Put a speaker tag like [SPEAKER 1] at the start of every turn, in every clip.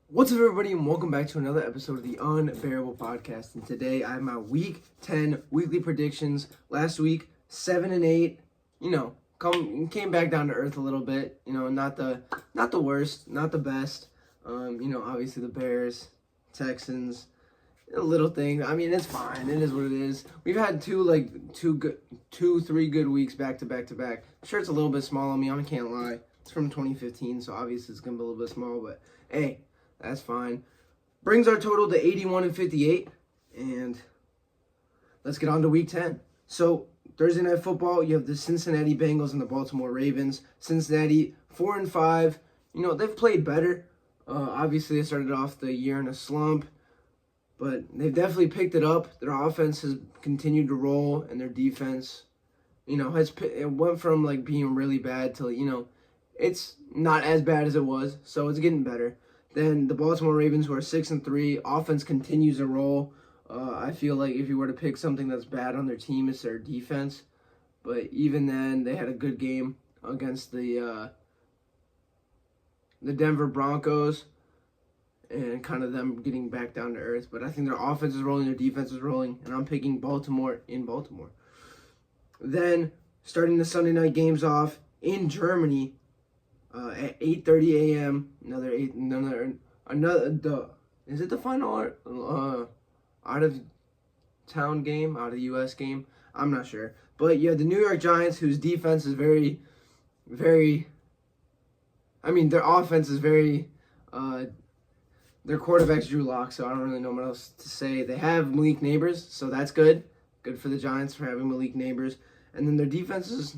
[SPEAKER 1] What's up, everybody, and welcome back to another episode of the Unbearable Podcast. And today I have my Week 10 weekly predictions. Last week, 7-8. Came back down to earth a little bit. Not the worst, not the best. Obviously the Bears, Texans, a little thing. I mean, it's fine. It is what it is. We've had three good weeks back to back to back. Sure, it's a little bit small on me. I can't lie. It's from 2015, so obviously it's gonna be a little bit small. But hey. That's fine. Brings our total to 81-58. And let's get on to Week 10. So, Thursday Night Football, you have the Cincinnati Bengals and the Baltimore Ravens. Cincinnati, 4-5. They've played better. Obviously, they started off the year in a slump. But they've definitely picked it up. Their offense has continued to roll. And their defense, it went from, being really bad to, it's not as bad as it was. So, it's getting better. Then the Baltimore Ravens, who are 6-3, offense continues to roll. I feel like if you were to pick something that's bad on their team, it's their defense. But even then, they had a good game against the Denver Broncos and kind of them getting back down to earth. But I think their offense is rolling, their defense is rolling, and I'm picking Baltimore in Baltimore. Then, starting the Sunday night games off in Germany, at 8:30 a.m. Is it the final out of town game, out of the U.S. game? I'm not sure. But you have the New York Giants, whose defense is very, very. Their offense is very. Their quarterback's Drew Lock, so I don't really know what else to say. They have Malik Neighbors, so that's good. Good for the Giants for having Malik Neighbors. And then their defense is,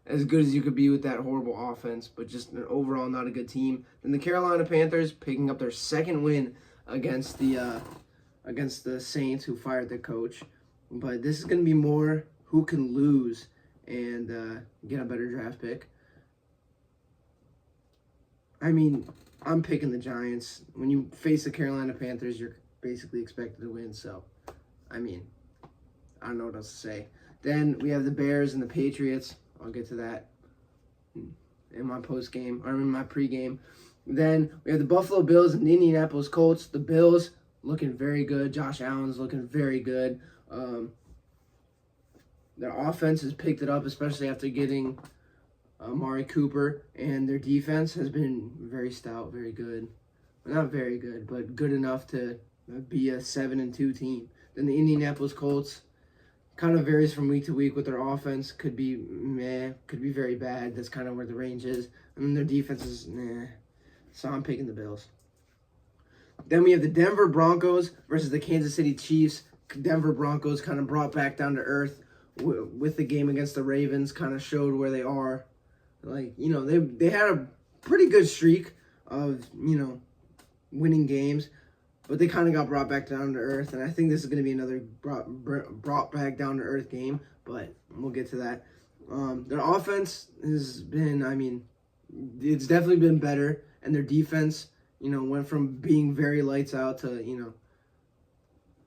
[SPEAKER 1] as good as you could be with that horrible offense, but just overall not a good team. Then the Carolina Panthers picking up their second win against the Saints, who fired their coach. But this is going to be more who can lose and get a better draft pick. I'm picking the Giants. When you face the Carolina Panthers, you're basically expected to win. So, I don't know what else to say. Then we have the Bears and the Patriots. I'll get to that in my post-game, or in my pre-game. Then we have the Buffalo Bills and the Indianapolis Colts. The Bills looking very good. Josh Allen's looking very good. Their offense has picked it up, especially after getting Amari Cooper. And their defense has been very stout, very good. Not very good, but good enough to be a 7-2 team. Then the Indianapolis Colts, kind of varies from week to week with their offense. Could be meh, could be very bad. That's kind of where the range is. And then their defense is meh. So I'm picking the Bills. Then we have the Denver Broncos versus the Kansas City Chiefs. Denver Broncos kind of brought back down to earth with the game against the Ravens. Kind of showed where they are. They had a pretty good streak of, winning games. But they kind of got brought back down to earth, and I think this is going to be another brought back down to earth game, but we'll get to that. Their offense has been, it's definitely been better, and their defense, went from being very lights out to,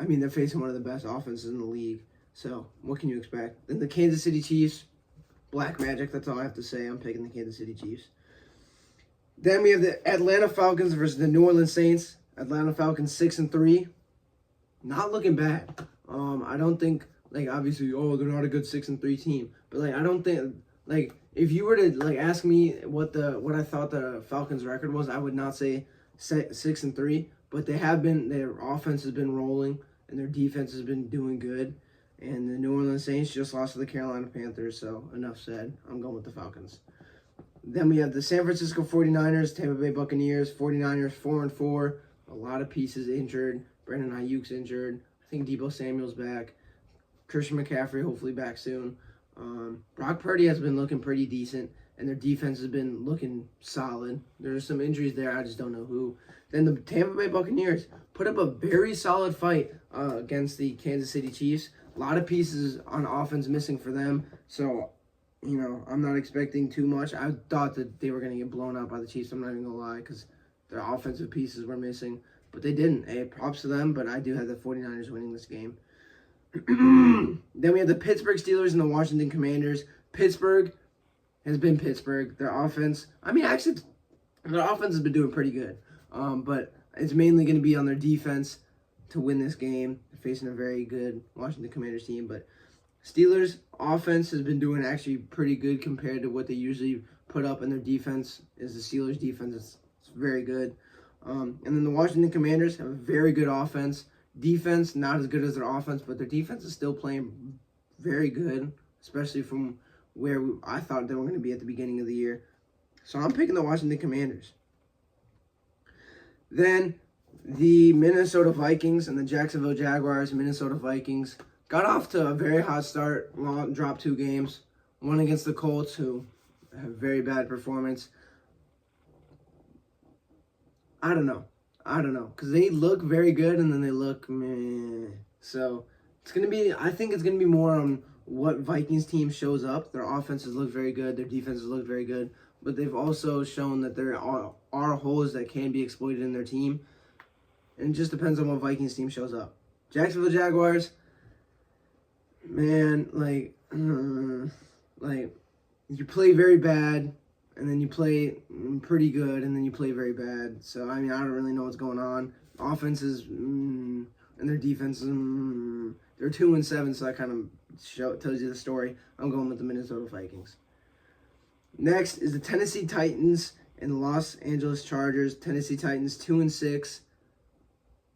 [SPEAKER 1] they're facing one of the best offenses in the league. So what can you expect? Then the Kansas City Chiefs, black magic, that's all I have to say. I'm picking the Kansas City Chiefs. Then we have the Atlanta Falcons versus the New Orleans Saints. Atlanta Falcons 6-3, not looking bad. I don't think obviously they're not a good 6-3 team, but I don't think if you were to ask me what I thought the Falcons record was, I would not say 6-3, but their offense has been rolling and their defense has been doing good, and the New Orleans Saints just lost to the Carolina Panthers, so enough said. I'm going with the Falcons. Then we have the San Francisco 49ers, Tampa Bay Buccaneers. 49ers 4-4. A lot of pieces injured. Brandon Ayuk's injured. I think Deebo Samuel's back. Christian McCaffrey hopefully back soon. Brock Purdy has been looking pretty decent, and their defense has been looking solid. There's some injuries there. I just don't know who. Then the Tampa Bay Buccaneers put up a very solid fight against the Kansas City Chiefs. A lot of pieces on offense missing for them. So, I'm not expecting too much. I thought that they were going to get blown out by the Chiefs. I'm not even going to lie, because their offensive pieces were missing, but they didn't. Hey, props to them, but I do have the 49ers winning this game. Then we have the Pittsburgh Steelers and the Washington Commanders. Pittsburgh has been Pittsburgh. Their offense, their offense has been doing pretty good. But it's mainly going to be on their defense to win this game. They're facing a very good Washington Commanders team, but Steelers offense has been doing actually pretty good compared to what they usually put up, and their defense is the Steelers defense. It's very good. And then the Washington Commanders have a very good offense. Defense, not as good as their offense, but their defense is still playing very good, especially from where I thought they were going to be at the beginning of the year. So I'm picking the Washington Commanders. Then the Minnesota Vikings and the Jacksonville Jaguars. Minnesota Vikings got off to a very hot start, dropped 2 games. One against the Colts, who have very bad performance. I don't know, because they look very good and then they look meh. So I think it's going to be more on what Vikings team shows up. Their offenses look very good, their defenses look very good, but they've also shown that there are holes that can be exploited in their team. And it just depends on what Vikings team shows up. Jacksonville Jaguars, man, you play very bad, and then you play pretty good, and then you play very bad. So, I don't really know what's going on. Offenses, and their defense, they're 2-7, so that kind of tells you the story. I'm going with the Minnesota Vikings. Next is the Tennessee Titans and the Los Angeles Chargers. Tennessee Titans 2-6.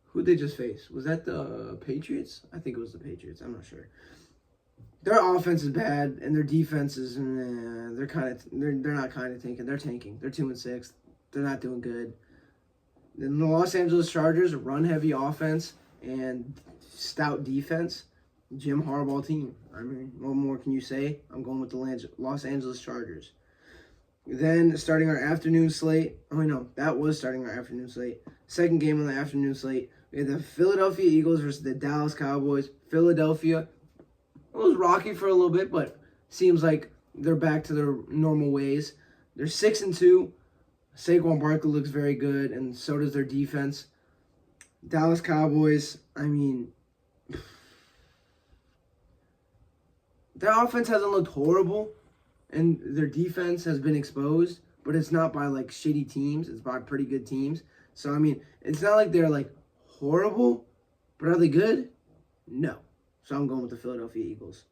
[SPEAKER 1] Who'd they just face? Was that the Patriots? I think it was the Patriots. I'm not sure. Their offense is bad, and their defense is they're not tanking. They're tanking. They're 2-6. They're not doing good. Then the Los Angeles Chargers, run heavy offense and stout defense. Jim Harbaugh team. What more can you say? I'm going with the Los Angeles Chargers. Then starting our afternoon slate. That was starting our afternoon slate. Second game on the afternoon slate. We had the Philadelphia Eagles versus the Dallas Cowboys. Philadelphia, it was rocky for a little bit, but seems like they're back to their normal ways. They're 6-2. Saquon Barkley looks very good, and so does their defense. Dallas Cowboys, their offense hasn't looked horrible, and their defense has been exposed, but it's not by shitty teams. It's by pretty good teams. So, it's not like they're horrible, but are they good? No. So I'm going with the Philadelphia Eagles.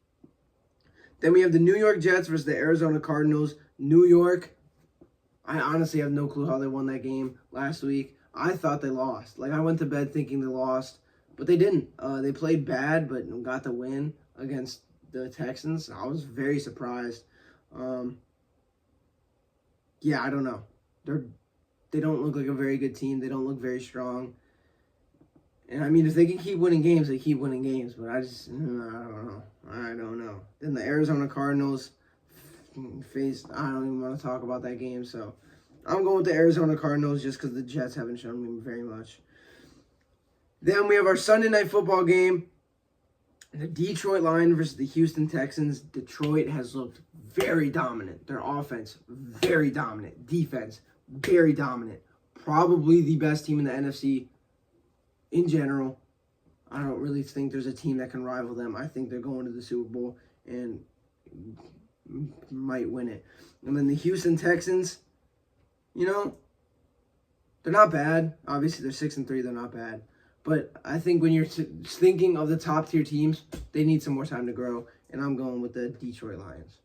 [SPEAKER 1] Then we have the New York Jets versus the Arizona Cardinals. New York, I honestly have no clue how they won that game last week. I thought they lost. I went to bed thinking they lost, but they didn't. They played bad, but got the win against the Texans. I was very surprised. I don't know. They don't look like a very good team. They don't look very strong. And if they can keep winning games, they keep winning games. But I don't know. Then the Arizona Cardinals faced, I don't even want to talk about that game. So I'm going with the Arizona Cardinals just because the Jets haven't shown me very much. Then we have our Sunday night football game. The Detroit Lions versus the Houston Texans. Detroit has looked very dominant. Their offense, very dominant. Defense, very dominant. Probably the best team in the NFC in general. I don't really think there's a team that can rival them. I think they're going to the Super Bowl and might win it. And then the Houston Texans, they're not bad. Obviously, they're 6-3. They're not bad. But I think when you're thinking of the top-tier teams, they need some more time to grow. And I'm going with the Detroit Lions.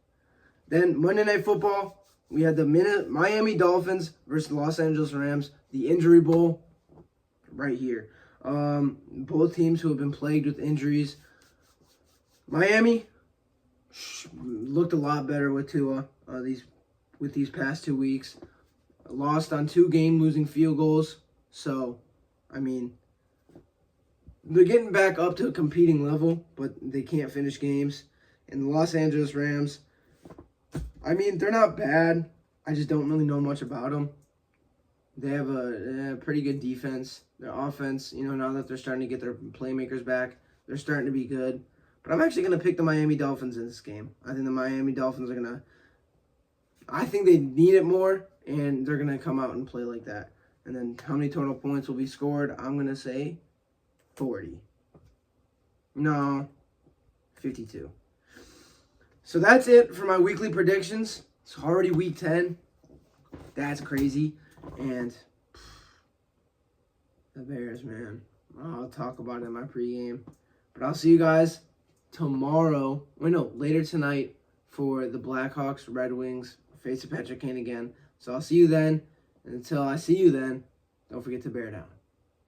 [SPEAKER 1] Then Monday Night Football, we had the Miami Dolphins versus the Los Angeles Rams. The Injury Bowl right here. Both teams who have been plagued with injuries. Miami looked a lot better with Tua these past 2 weeks. Lost on 2 game-losing field goals. So, they're getting back up to a competing level, but they can't finish games. And the Los Angeles Rams, they're not bad. I just don't really know much about them. They have a pretty good defense. Their offense, now that they're starting to get their playmakers back, they're starting to be good. But I'm actually going to pick the Miami Dolphins in this game. I think the Miami Dolphins are going to... I think they need it more, and they're going to come out and play like that. And then how many total points will be scored? I'm going to say 40. No, 52. So that's it for my weekly predictions. It's already week 10. That's crazy. And The Bears, man. I'll talk about it in my pregame. But I'll see you guys tomorrow. Later tonight for the Blackhawks, Red Wings, face of Patrick Kane again. So I'll see you then. And until I see you then, don't forget to bear down.